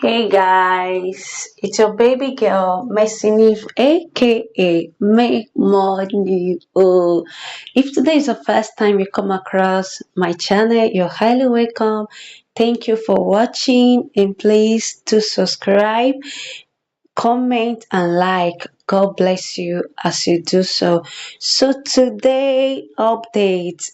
Hey guys, it's your baby girl, Messinif, aka Make Money. Oh, if today is the first time you come across my channel, you're highly welcome. Thank you for watching, and please to subscribe, comment, and like. God bless you as you do so. So today update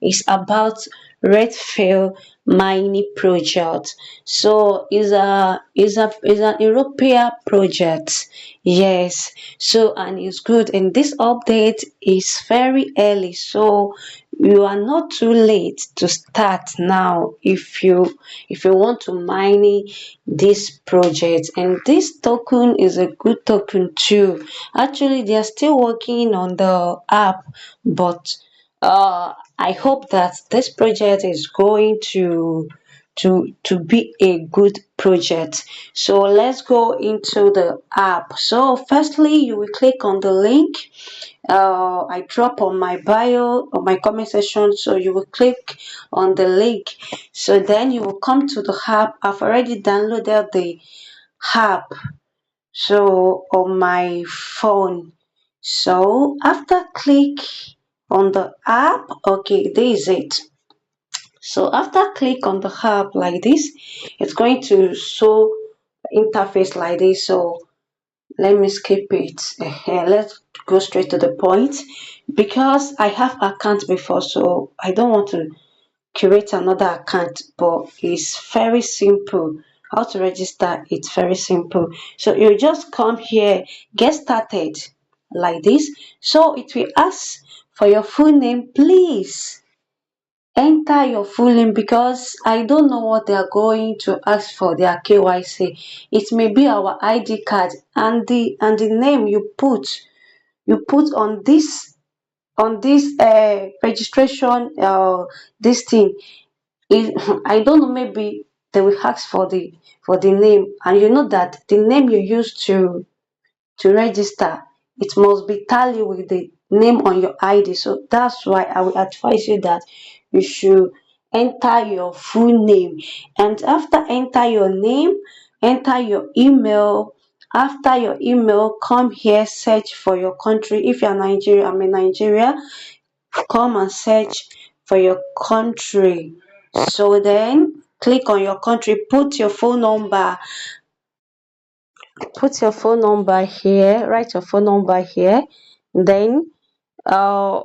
is about Redfield mining project. So is an European project. Yes. So and it's good. And this update is very early. So you are not too late to start now if you want to mine this project. And this token is a good token too. Actually, they are still working on the app, but I hope that this project is going to be a good project. So let's go into the app. So firstly, you will click on the link I drop on my bio or my comment section. So you will click on the link. So then you will come to the app. I've already downloaded the app. So on my phone. So after click on the app, okay, this is it. So after click on the app like this, it's going to show interface like this. So let me skip it. Let's go straight to the point because I have account before, so I don't want to create another account, but it's very simple. How to register, it's very simple. So you just come here, get started like this. So it will ask for your full name. Please enter your full name because I don't know what they are going to ask for their KYC. It may be our ID card, and the name you put on this registration this thing is I don't know, maybe they will ask for the name, and you know that the name you use to register, it must be tally with the name on your ID. So that's why I will advise you that you should enter your full name. And after enter your name, enter your email. After your email, come here, search for your country. If you're Nigeria, I'm in Nigeria, come and search for your country. So then click on your country, put your phone number here, write your phone number here. Then uh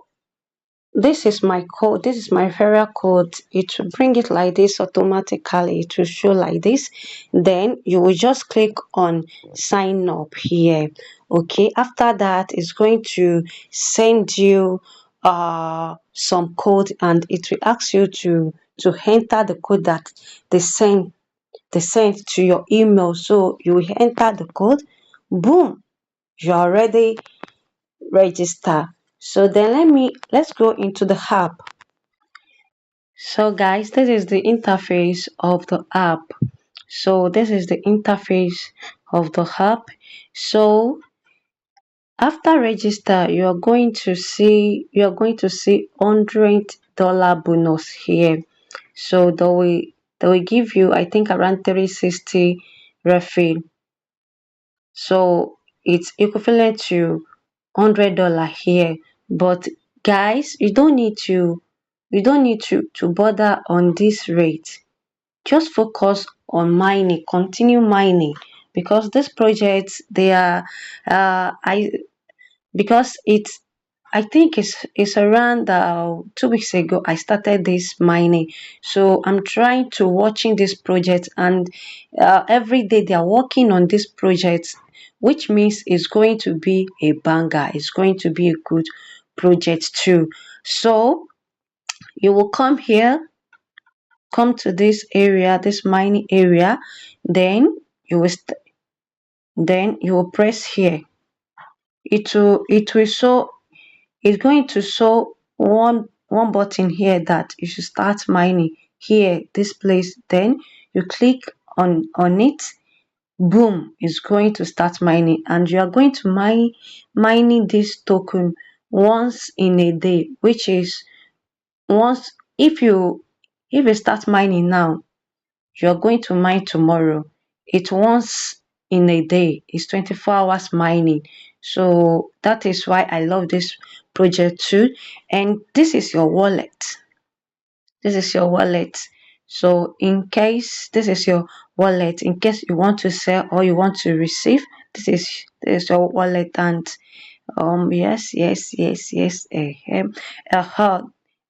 this is my code, this is my referral code. It will bring it like this automatically, it will show like this. Then you will just click on sign up here. Okay, after that it's going to send you some code, and it will ask you to enter the code that they sent to your email. So you will enter the code, boom, you are already registered. So then let's go into the app. So guys, this is the interface of the app. So this is the interface of the app. So after register, you are going to see $100 bonus here. So they will give you, I think, around 360 refill. So it's equivalent to $100 here. But guys, you don't need to bother on this rate. Just focus on mining, continue mining, because this project they are I because it's I think it's around 2 weeks ago I started this mining. So I'm trying to watching this project, and every day they are working on this project, which means it's going to be a banger. It's going to be a good project too. So you will come here, come to this area, this mining area, then you will then you will press here. It will show, it's going to show one button here that you should start mining here, this place. Then you click on it, boom, it's going to start mining, and you are going to mining this token once in a day, which is once if you start mining now, you're going to mine tomorrow. It once in a day. It's 24 hours mining. So that is why I love this project too. And this is your wallet. This is your wallet. So in case this is your wallet, in case you want to sell or you want to receive, this is your wallet. And yes,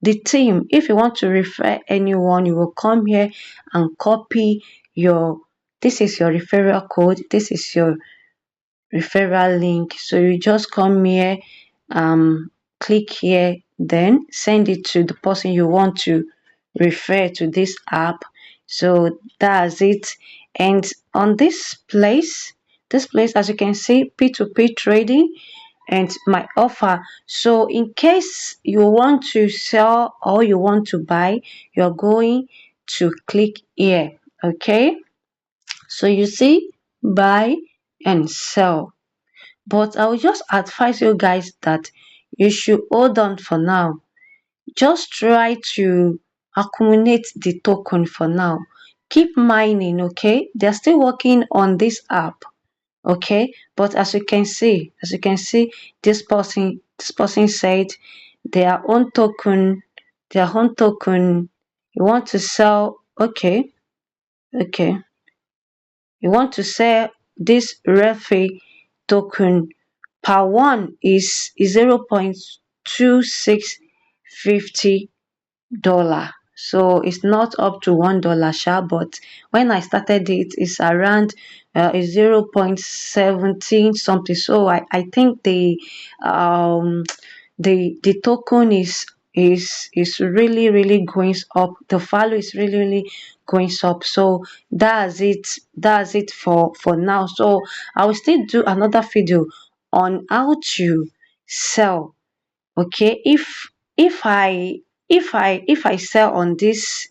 the team, if you want to refer anyone, you will come here and copy your, this is your referral code, this is your referral link. So you just come here, click here, then send it to the person you want to refer to this app. So that's it. And on this place, as you can see, P2P trading and my offer. So in case you want to sell or you want to buy, you're going to click here. Okay, so you see, buy and sell. But I will just advise you guys that you should hold on for now. Just try to accumulate the token for now. Keep mining, okay? They're still working on this app, okay? But as you can see, this person said their own token, you want to sell, okay, you want to sell this Redyfy token per one is 0.2650 dollar. So it's not up to $1 sha, but when I started it's around is 0.17 something. So I think um the token is really going up. The value is really going up. So that's it for now. So I will still do another video on how to sell. Okay, if I sell on this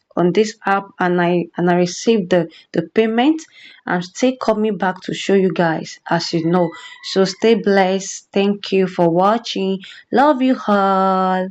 app and I receive the payment, I'm still coming back to show you guys, as you know. So stay blessed. Thank you for watching. Love you all.